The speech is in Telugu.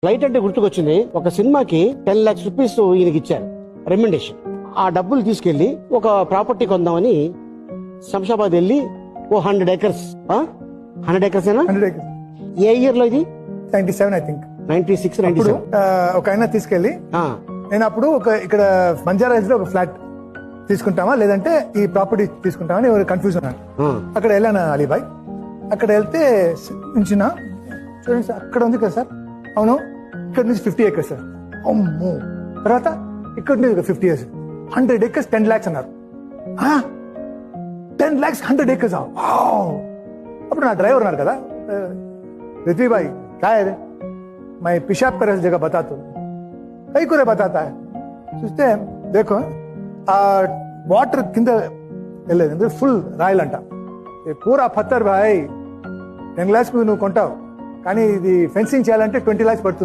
ఫ్లైట్ అంటే గుర్తుకొచ్చింది. ఒక సినిమాకి 10 lakhs రూపీస్ ఈయనకి ఇచ్చారు రెమ్యునరేషన్. ఆ డబ్బులు తీసుకెళ్లి ఒక ప్రాపర్టీ కొందామని శంషాబాద్ వెళ్ళి 100 acres 100 acres ఏనా? 100 acres. ఏ ఇయర్ లో ఇది? 97 ఐ థింక్. 96, అప్పుడు 97. ఒక ఆయన తీసుకెళ్లి నేను అప్పుడు ఇక్కడ బంజారా హిల్స్ లో ఒక ఫ్లాట్ తీసుకుంటామా లేదంటే ఈ ప్రాపర్టీ తీసుకుంటామా అని కన్ఫ్యూజ్ ఉన్నాను. అక్కడ వెళ్ళాను అలీబాయ్. అక్కడ వెళ్తే చూడండి సార్, అక్కడ ఉంది కదా సార్. అవును, ఇక్కడ నుంచి 50 acres సార్. అమ్మో. తర్వాత ఇక్కడ నుంచి 50 years 100 acres 10 lakhs అన్నారు. 10 lakhs 100 acres. అప్పుడు నా డ్రైవర్ ఉన్నారు కదా, రిత్వి భాయ్ काय है मैं पेशाब करे जगह बताता हूँ, कई को बताता है. చూస్తే देखो ఆ వాటర్ కింద వెళ్ళలేదు, ఫుల్ రాయలంట. పూరా పత్తర్ భాయ్. 10 lakhs నువ్వు కొంటావు, కానీ ఇది ఫెన్సింగ్ చేయాలంటే 20 lakhs పడుతుంది.